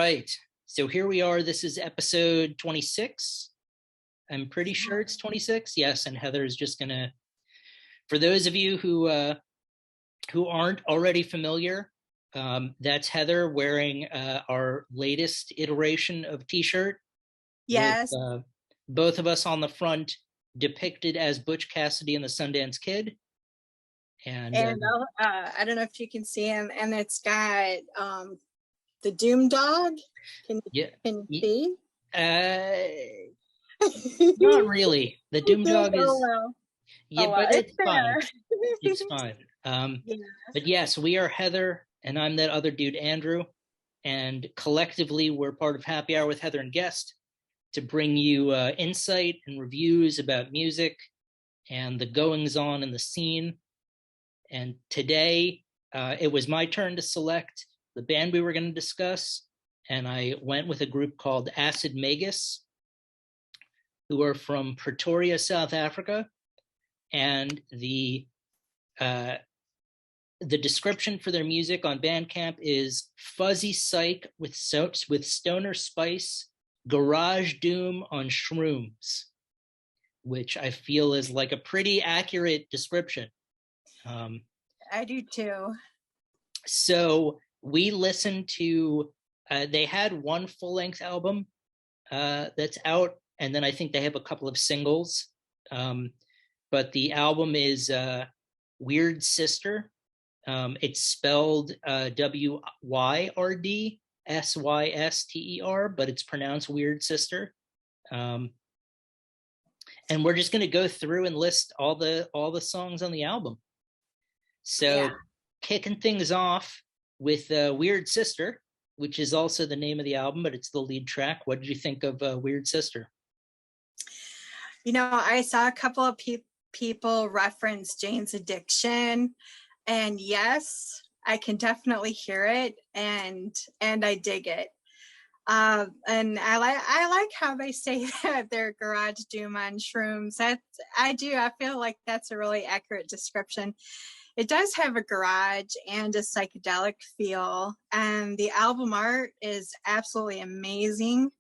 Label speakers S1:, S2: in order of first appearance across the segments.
S1: right. So here we are. This is episode 26. I'm pretty sure it's 26. Yes, and Heather is just gonna, for those of you who aren't already familiar, that's Heather wearing our latest iteration of T-shirt with
S2: Yes.
S1: both of us on the front depicted as Butch Cassidy and the Sundance Kid. And
S2: And I don't know if you can see him, and it's got the Doom Dog. Can
S1: yeah,
S2: you see?
S1: Not really. The Doom Dog is,
S2: well.
S1: yeah,
S2: Well,
S1: but
S2: it's
S1: it's fine.
S2: there.
S1: It's fine.
S2: Yeah.
S1: But yes, we are Heather, and I'm that other dude, Andrew. And collectively, we're part of Happy Hour with Heather and Guest to bring you insight and reviews about music and the goings on in the scene. And today, it was my turn to select the band we were going to discuss. And I went with a group called Acid Magus, who are from Pretoria, South Africa. And the description for their music on Bandcamp is fuzzy psych with stoner spice, garage doom on shrooms, which I feel is like a pretty accurate description.
S2: I do too.
S1: So we listened to, they had one full-length album that's out, and then I think they have a couple of singles. But the album is Weird Sister. It's spelled WYRDSYSTER, but it's pronounced Weird Sister. And we're just going to go through and list all the songs on the album. So kicking things off with Weird Sister, which is also the name of the album, but it's the lead track. What did you think of Weird Sister?
S2: You know, I saw a couple of people reference Jane's Addiction, and yes, I can definitely hear it, and I dig it. And I like how they say that they're garage doom on shrooms. I feel like that's a really accurate description. It does have a garage and a psychedelic feel, and the album art is absolutely amazing.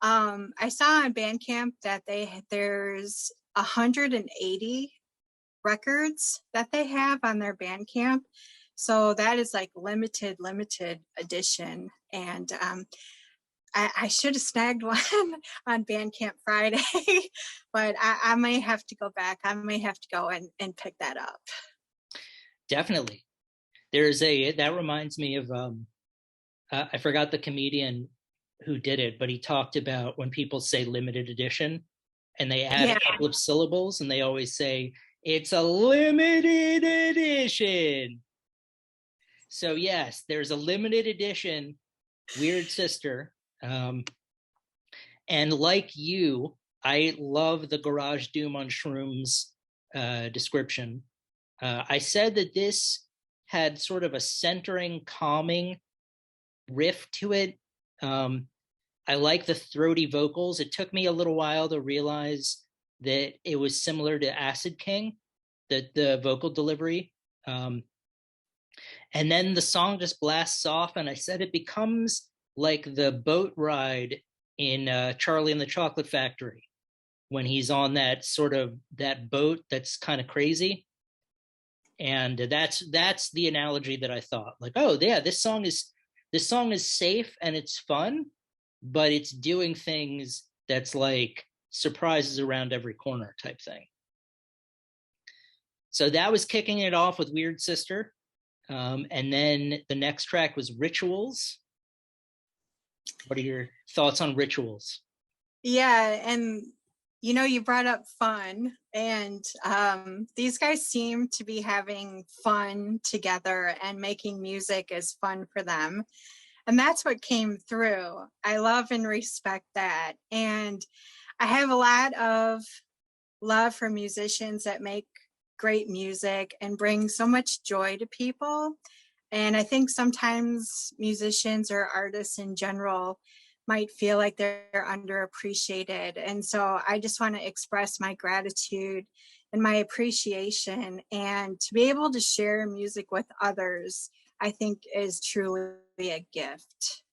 S2: I saw on Bandcamp that there's 180 records that they have on their Bandcamp, so that is like limited edition. And I should have snagged one on Bandcamp Friday, but I may have to go back. I may have to go and pick that up.
S1: Definitely. That reminds me of, I forgot the comedian who did it, but he talked about when people say limited edition and they add a couple of syllables and they always say, it's a limited edition. So yes, there's a limited edition Weird Sister. And like you, I love the garage doom on shrooms description. I said that this had sort of a centering, calming riff to it. I like the throaty vocals. It took me a little while to realize that it was similar to Acid King, the vocal delivery. And then the song just blasts off, and I said it becomes like the boat ride in Charlie and the Chocolate Factory when he's on that boat that's kind of crazy. And that's the analogy that I thought, like, oh yeah, this song is safe and it's fun, but it's doing things that's like surprises around every corner type thing. So that was kicking it off with Weird Sister. And then the next track was Rituals. What are your thoughts on Rituals?
S2: Yeah, and you know, you brought up fun, and these guys seem to be having fun together, and making music is fun for them. And that's what came through. I love and respect that. And I have a lot of love for musicians that make great music and bring so much joy to people. And I think sometimes musicians or artists in general might feel like they're underappreciated. And so I just want to express my gratitude and my appreciation, and to be able to share music with others, I think is truly a gift.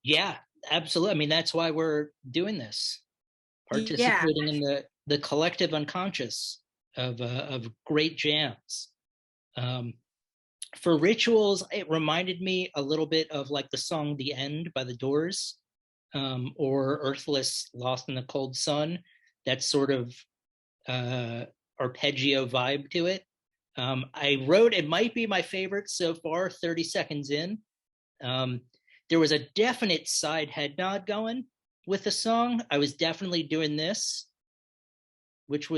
S1: Yeah, absolutely. I mean, that's why we're doing this,
S2: Yeah.
S1: participating in the collective unconscious of great jams. Um, for rituals, it reminded me a little bit of like the song "The End" by the Doors, or "Earthless," "Lost in the Cold Sun." That sort of uh, arpeggio vibe to it. I wrote it might be my favorite so far. 30 seconds in, um, there was a definite side head nod going with the song. I was definitely doing this, which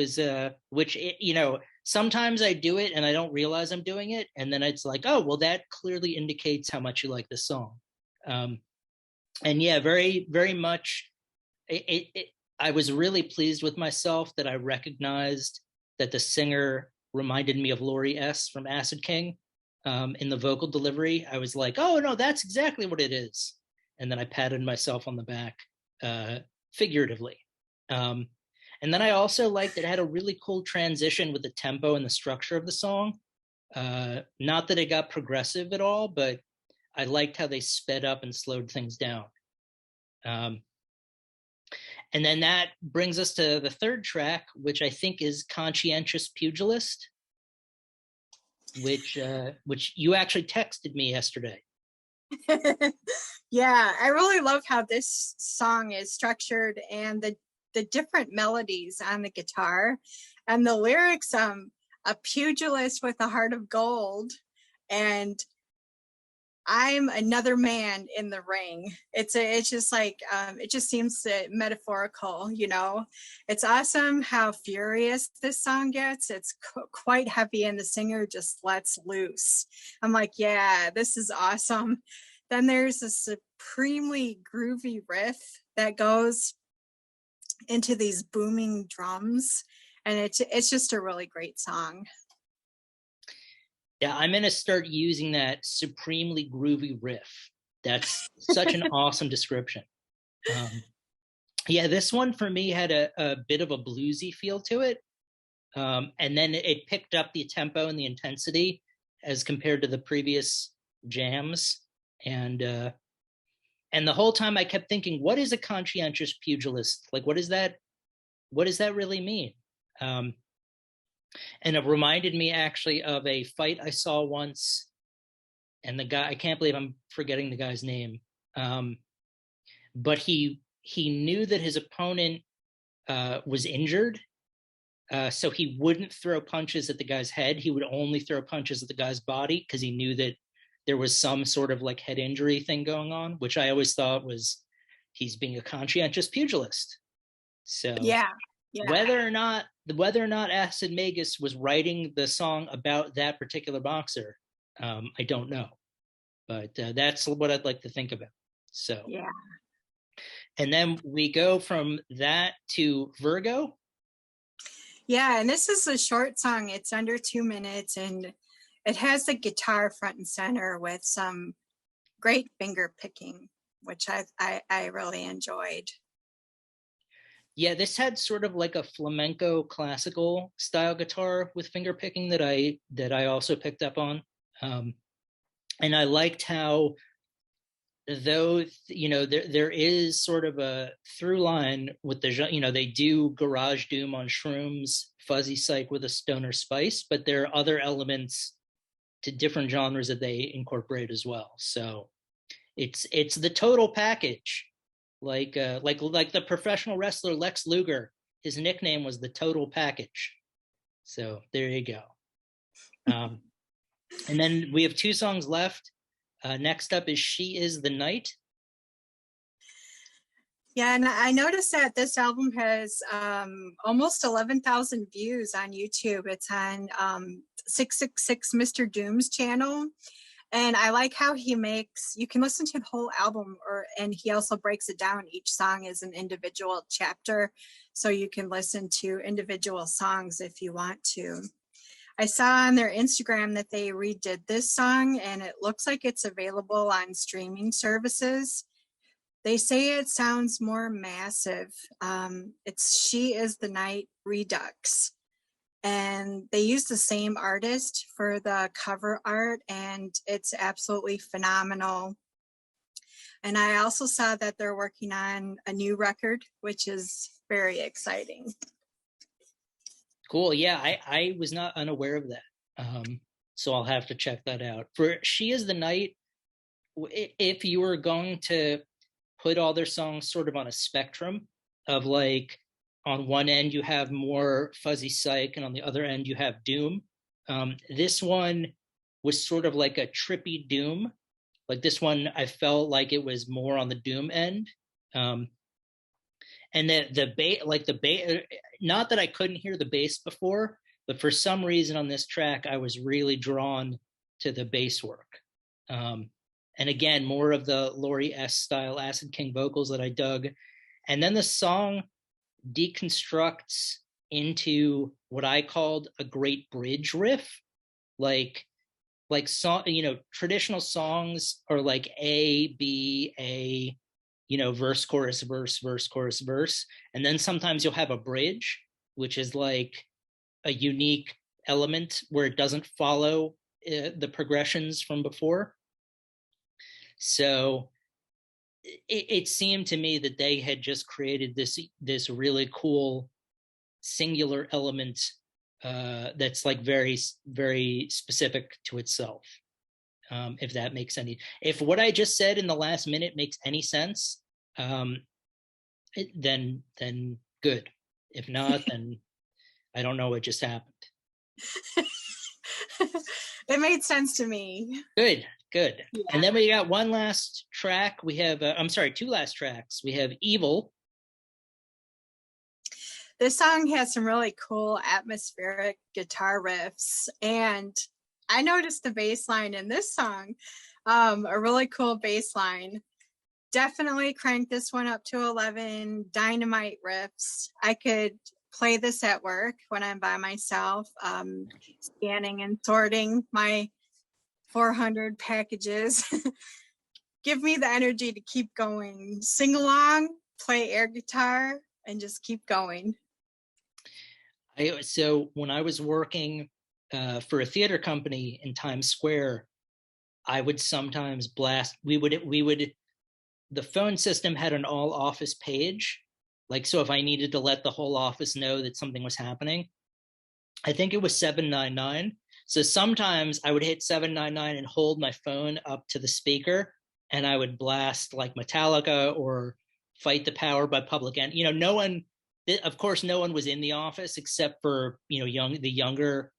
S1: sometimes I do it and I don't realize I'm doing it, and then it's like, oh well, that clearly indicates how much you like the song. Um, and yeah, very very much. It I was really pleased with myself that I recognized that the singer reminded me of Laurie S. from Acid King, in the vocal delivery. I was like, oh no, that's exactly what it is. And then I patted myself on the back, uh, figuratively. Um, and then I also liked that it had a really cool transition with the tempo and the structure of the song. Not that it got progressive at all, but I liked how they sped up and slowed things down. Um, and then that brings us to the third track, which I think is Conscientious Pugilist, which you actually texted me yesterday.
S2: Yeah, I really love how this song is structured and the different melodies on the guitar and the lyrics. A pugilist with a heart of gold, and I'm another man in the ring. It's just like it just seems metaphorical, you know. It's awesome how furious this song gets. It's quite heavy, and the singer just lets loose. I'm like, yeah, this is awesome. Then there's a supremely groovy riff that goes into these booming drums, and it's just a really great song.
S1: Yeah, I'm going to start using that supremely groovy riff. That's such an awesome description. Um, yeah, this one for me had a bit of a bluesy feel to it. And then it picked up the tempo and the intensity as compared to the previous jams. And and the whole time I kept thinking, what is a conscientious pugilist? Like, what is that? What does that really mean? Um, and it reminded me actually of a fight I saw once, and the guy, I can't believe I'm forgetting the guy's name, um, but he knew that his opponent was injured, so he wouldn't throw punches at the guy's head. He would only throw punches at the guy's body because he knew that there was some sort of like head injury thing going on, which I always thought was he's being a conscientious pugilist. So
S2: Yeah, yeah.
S1: whether or not Acid Magus was writing the song about that particular boxer, I don't know, but that's what I'd like to think about. So,
S2: Yeah.
S1: and then we go from that to Virgo.
S2: Yeah, and this is a short song. It's under 2 minutes, and it has the guitar front and center with some great finger picking, which I really enjoyed.
S1: Yeah, this had sort of like a flamenco classical style guitar with finger picking that I also picked up on. Um, and I liked how, though there is sort of a through line with they do garage doom on shrooms, fuzzy psych with a stoner spice, but there are other elements to different genres that they incorporate as well. So it's the total package, like the professional wrestler Lex Luger. His nickname was the Total Package. So there you go. And then we have two songs left. Next up is She Is the Night.
S2: Yeah, and I noticed that this album has almost 11,000 views on YouTube. It's on 666 Mr. Doom's channel. And I like how you can listen to the whole album, and he also breaks it down. Each song is an individual chapter, so you can listen to individual songs if you want to. I saw on their Instagram that they redid this song, and it looks like it's available on streaming services. They say it sounds more massive. It's She Is the Night Redux. And they use the same artist for the cover art, and it's absolutely phenomenal. And I also saw that they're working on a new record, which is very exciting.
S1: Cool. Yeah, I was not unaware of that. So I'll have to check that out. For She Is the Night, if you were going to put all their songs sort of on a spectrum of like, on one end you have more fuzzy psych and on the other end you have doom. This one was sort of like a trippy doom. Like this one, I felt like it was more on the doom end. And the bass, like the bass, not that I couldn't hear the bass before, but for some reason on this track, I was really drawn to the bass work. And again, more of the Laurie S style Acid King vocals that I dug. And then the song deconstructs into what I called a great bridge riff. Like song, traditional songs are like A, B, A, verse, chorus, verse, verse, chorus, verse. And then sometimes you'll have a bridge, which is like a unique element where it doesn't follow the progressions from before. So it seemed to me that they had just created this really cool singular element that's like very, very specific to itself. If that makes if what I just said in the last minute makes any sense, then good. If not, then I don't know what just happened.
S2: It made sense to me.
S1: Good. Yeah. And then we got one last track. We have, two last tracks. We have Evil.
S2: This song has some really cool atmospheric guitar riffs, and I noticed the bass line in this song, a really cool bass line. Definitely crank this one up to 11, dynamite riffs. I could play this at work when I'm by myself, scanning and sorting my 400 packages. Give me the energy to keep going. Sing along, play air guitar, and just keep going.
S1: So when I was working for a theater company in Times Square, I would sometimes blast. The phone system had an all office page. Like, so if I needed to let the whole office know that something was happening, I think it was 799. So sometimes I would hit 799 and hold my phone up to the speaker, and I would blast like Metallica or Fight the Power by Public Enemy. No one was in the office except for, the younger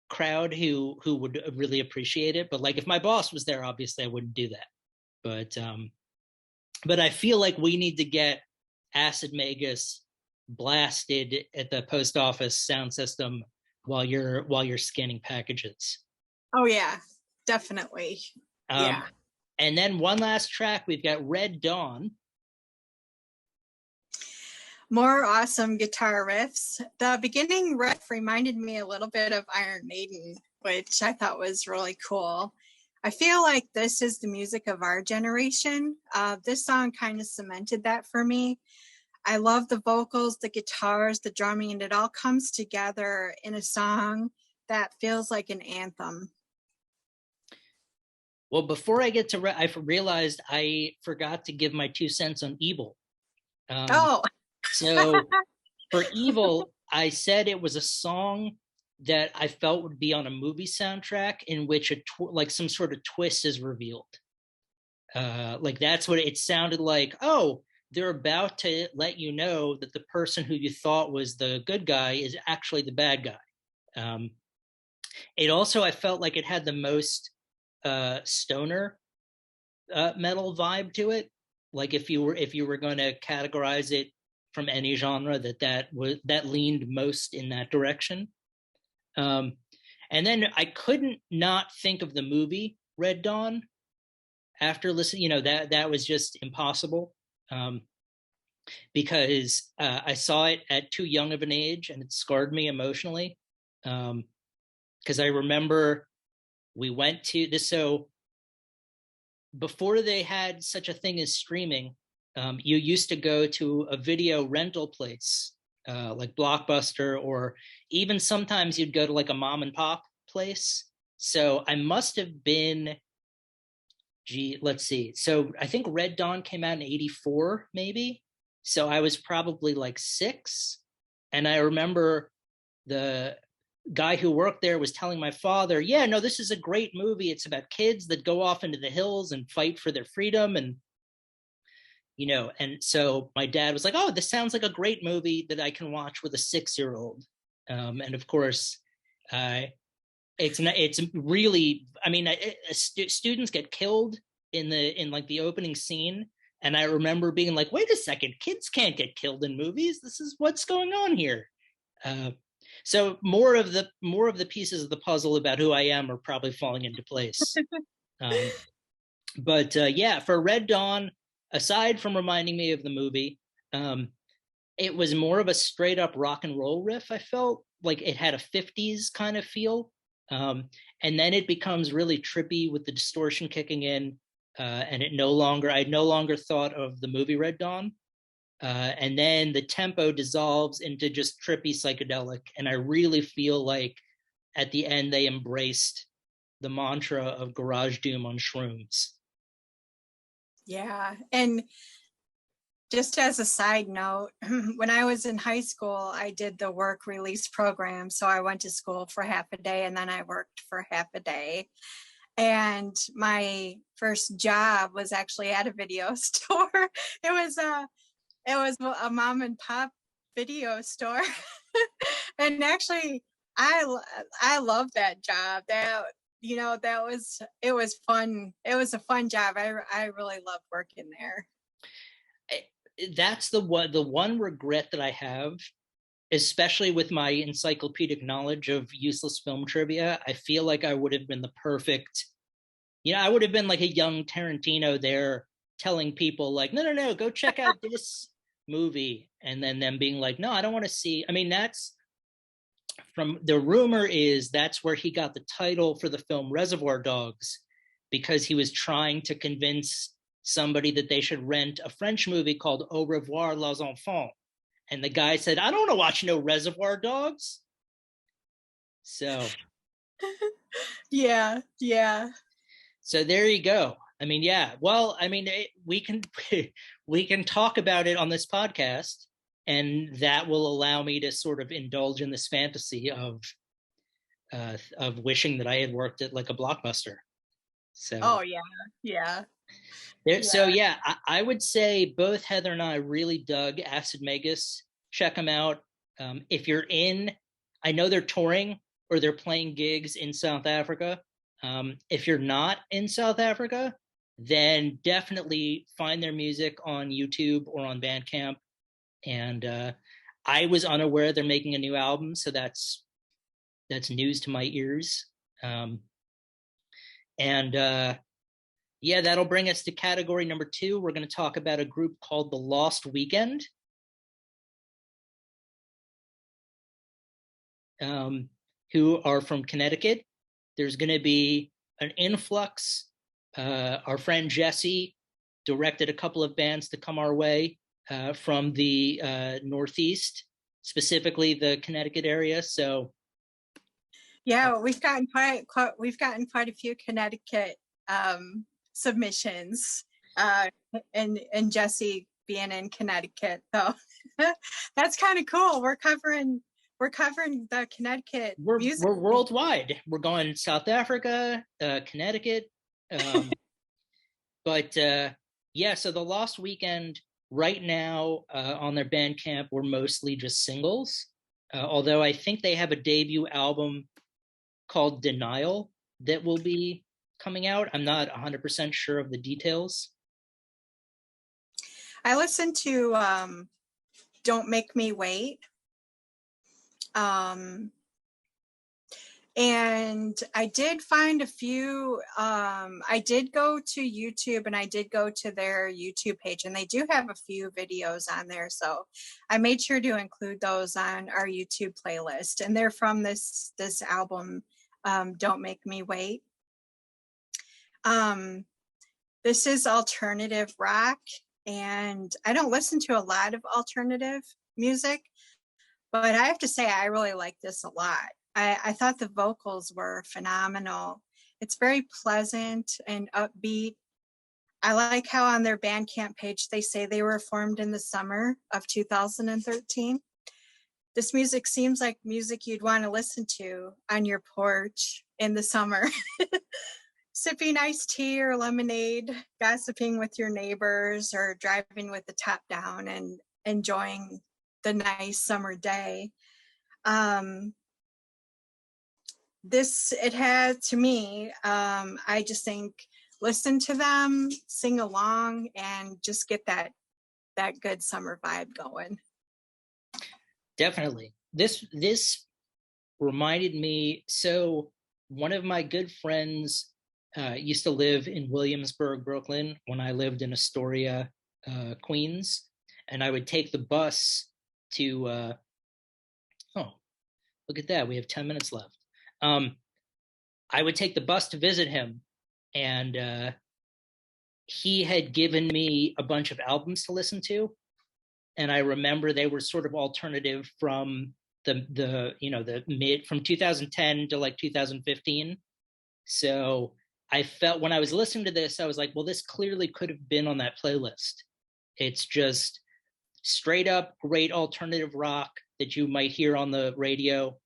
S1: crowd who would really appreciate it. But like if my boss was there, obviously I wouldn't do that. But I feel like we need to get Acid Magus blasted at the post office sound system while you're scanning packages.
S2: Oh yeah, definitely. Yeah.
S1: And then one last track, we've got Red Dawn.
S2: More awesome guitar riffs. The beginning riff reminded me a little bit of Iron Maiden, which I thought was really cool. I feel like this is the music of our generation. This song kind of cemented that for me. I love the vocals, the guitars, the drumming, and it all comes together in a song that feels like an anthem.
S1: Well, before I get to, I realized I forgot to give my 2 cents on Evil. So for Evil, I said it was a song that I felt would be on a movie soundtrack in which like some sort of twist is revealed. Like that's what it sounded like. Oh, they're about to let you know that the person who you thought was the good guy is actually the bad guy. It also, I felt like it had the most stoner metal vibe to it. Like if you were going to categorize it from any genre, that leaned most in that direction. And then I couldn't not think of the movie Red Dawn after listening. That was just impossible. Because I saw it at too young of an age and it scarred me emotionally. Because I remember we went to this. So before they had such a thing as streaming, you used to go to a video rental place like Blockbuster, or even sometimes you'd go to like a mom and pop place. So I must have been let's see. So I think Red Dawn came out in 84, maybe. So I was probably like 6. And I remember the guy who worked there was telling my father, yeah, no, this is a great movie. It's about kids that go off into the hills and fight for their freedom. And, and so my dad was like, oh, this sounds like a great movie that I can watch with a 6-year-old. And of course, it's really, I mean, students get killed in like the opening scene. And I remember being like, wait a second, kids can't get killed in movies. This is what's going on here. So more of the pieces of the puzzle about who I am are probably falling into place. But yeah, for Red Dawn, aside from reminding me of the movie, it was more of a straight up rock and roll riff. I felt like it had a 50s kind of feel. And then it becomes really trippy with the distortion kicking in. And I no longer thought of the movie Red Dawn. And then the tempo dissolves into just trippy psychedelic. And I really feel like at the end, they embraced the mantra of garage doom on shrooms.
S2: Yeah. And just as a side note, when I was in high school, I did the work release program. So I went to school for half a day and then I worked for half a day. And my first job was actually at a video store. It was a mom and pop video store. And actually I love that job. It was fun. It was a fun job. I really loved working there.
S1: That's the one regret that I have, especially with my encyclopedic knowledge of useless film trivia. I feel like I would have been the perfect, I would have been like a young Tarantino there telling people like, no, go check out this movie. And then them being like, no, I don't want to see. I mean, that's from the rumor is that's where he got the title for the film Reservoir Dogs, because he was trying to convince somebody that they should rent a French movie called Au revoir les enfants. And the guy said, I don't want to watch no Reservoir Dogs. So.
S2: Yeah.
S1: So there you go. I mean, yeah. Well, I mean, we can talk about it on this podcast, and that will allow me to sort of indulge in this fantasy of wishing that I had worked at like a Blockbuster. So.
S2: Oh yeah.
S1: So yeah, I would say both Heather and I really dug Acid Magus. Check them out. If you're I know they're touring or they're playing gigs in South Africa. If you're not in South Africa, then definitely find their music on YouTube or on Bandcamp. And I was unaware they're making a new album, so that's news to my ears. Yeah, that'll bring us to category number 2. We're going to talk about a group called The Lost Weekend. Who are from Connecticut. There's going to be an influx. Our friend Jesse directed a couple of bands to come our way from the Northeast, specifically the Connecticut area. So,
S2: yeah, we've gotten quite a few Connecticut submissions, and Jesse being in Connecticut, so that's kind of cool. We're covering the Connecticut music.
S1: We're worldwide. We're going South Africa, Connecticut, but yeah. So the Lost Weekend right now on their Bandcamp were mostly just singles, although I think they have a debut album called Denial that will be coming out. I'm not 100% sure of the details.
S2: I listened to Don't Make Me Wait. And I did find a few, I did go to YouTube and I did go to their YouTube page, and they do have a few videos on there. So I made sure to include those on our YouTube playlist, and they're from this album, Don't Make Me Wait. This is alternative rock, and I don't listen to a lot of alternative music, but I have to say I really like this a lot. I thought the vocals were phenomenal. It's very pleasant and upbeat, I like how on their Bandcamp page they say they were formed in the summer of 2013. This music seems like music you'd want to listen to on your porch in the summer, sipping iced tea or lemonade, gossiping with your neighbors, or driving with the top down and enjoying the nice summer day. It had, to me, I just think, listen to them, sing along, and just get that good summer vibe going.
S1: Definitely. This reminded me, so one of my good friends used to live in Williamsburg, Brooklyn, when I lived in Astoria, Queens, and I would take the bus to oh, look at that, we have 10 minutes left. I would take the bus to visit him, and he had given me a bunch of albums to listen to, and I remember they were sort of alternative from the mid, from 2010 to like 2015. So I felt, when I was listening to this, I was like, well, this clearly could have been on that playlist. It's just straight up great alternative rock that you might hear on the radio.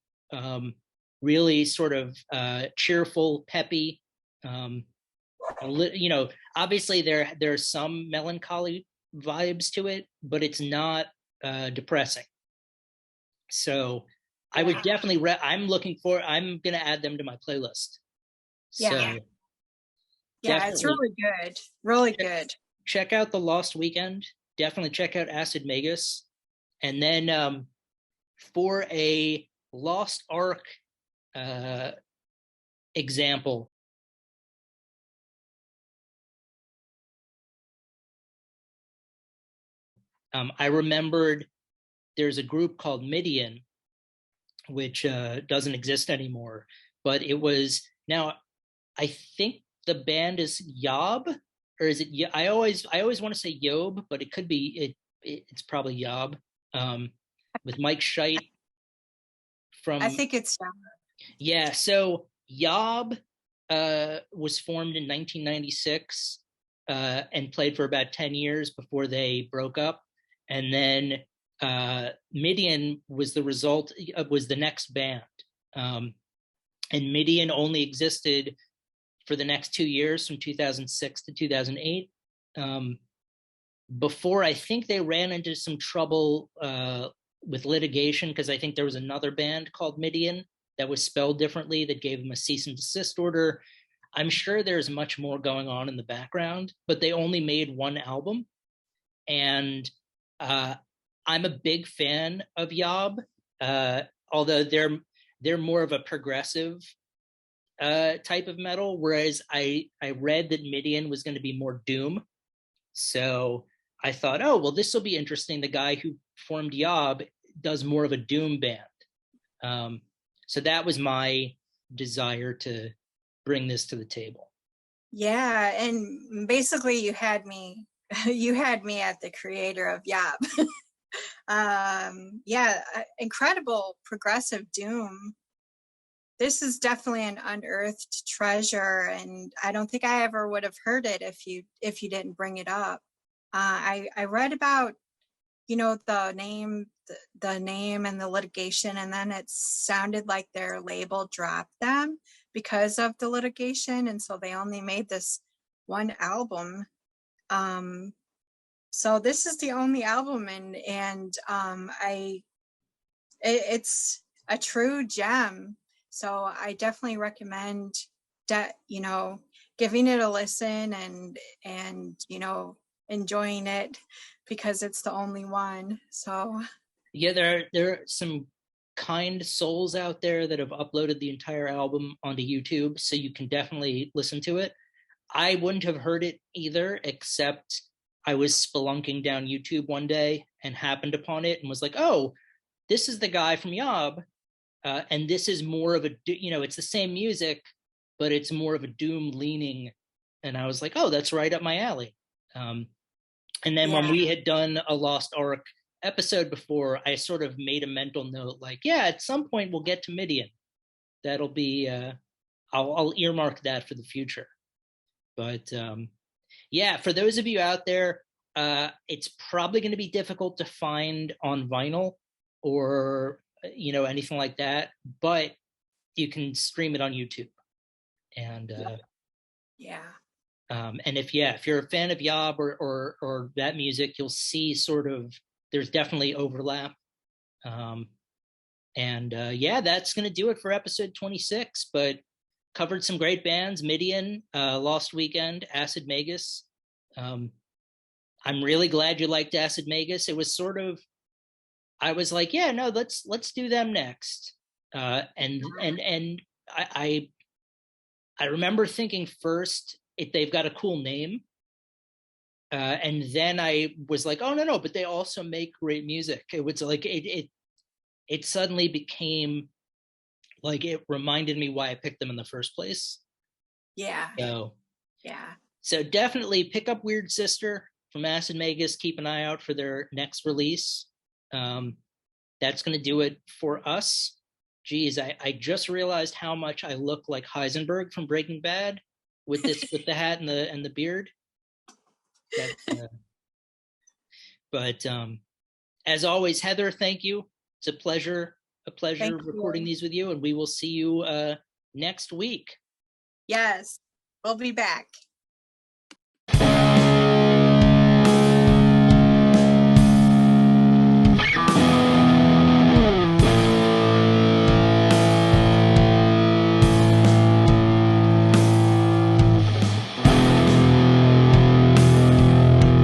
S1: Really sort of cheerful, peppy. Obviously there's some melancholy vibes to it, but it's not depressing. So I would definitely I'm going to add them to my playlist.
S2: Yeah.
S1: So
S2: yeah, it's really good. Really good.
S1: Check out The Lost Weekend. Definitely check out Acid Magus. And then for a Lost Ark example, I remembered there's a group called Middian, which doesn't exist anymore, but it was, now I think the band is Yob, or is it? I always want to say Yob, but it could be it's probably Yob, with Mike Scheit from.
S2: I think it's Yob.
S1: Yeah, so Yob was formed in 1996 and played for about 10 years before they broke up, and then Middian was the next band, and Middian only existed for the next 2 years, from 2006 to 2008. Before, I think they ran into some trouble with litigation, because I think there was another band called Middian that was spelled differently that gave them a cease and desist order. I'm sure there's much more going on in the background, but they only made one album. And I'm a big fan of Yob, although they're more of a progressive type of metal, whereas I read that Middian was going to be more doom. So I thought, oh, well, this will be interesting. The guy who formed Yob does more of a doom band. So that was my desire to bring this to the table.
S2: Yeah, and basically you had me at the creator of Yob. Incredible progressive doom. This is definitely an unearthed treasure, and I don't think I ever would have heard it if you didn't bring it up. I read about, the name and the litigation, and then it sounded like their label dropped them because of the litigation, and so they only made this one album. So this is the only album, and it's a true gem. So I definitely recommend that, giving it a listen and enjoying it, because it's the only one. So
S1: yeah, there are some kind souls out there that have uploaded the entire album onto YouTube, so you can definitely listen to it. I wouldn't have heard it either, except I was spelunking down YouTube one day and happened upon it and was like, oh, this is the guy from Yob. And this is more of a, it's the same music, but it's more of a doom leaning. And I was like, oh, that's right up my alley. And then when we had done a Lost Ark episode before, I sort of made a mental note, like, yeah, at some point we'll get to Middian. That'll be, I'll earmark that for the future. But Yeah, for those of you out there, it's probably going to be difficult to find on vinyl or anything like that, but you can stream it on YouTube. And
S2: Yeah.
S1: and if you're a fan of Yob or that music, you'll see sort of there's definitely overlap. And yeah, that's going to do it for episode 26. But covered some great bands: Middian, Lost Weekend, Acid Magus. I'm really glad you liked Acid Magus. It was sort of, I was like, yeah, no, let's do them next. And I remember thinking first, they've got a cool name. And then I was like, oh no, but they also make great music. It was like it suddenly became like it reminded me why I picked them in the first place.
S2: Yeah.
S1: So
S2: Yeah.
S1: So definitely pick up Weird Sister from Acid Magus. Keep an eye out for their next release. That's going to do it for us. Geez, I just realized how much I look like Heisenberg from Breaking Bad with the hat and the beard. But as always, Heather, thank you. It's a pleasure recording these with you, and we will see you next week.
S2: Yes, we'll be back.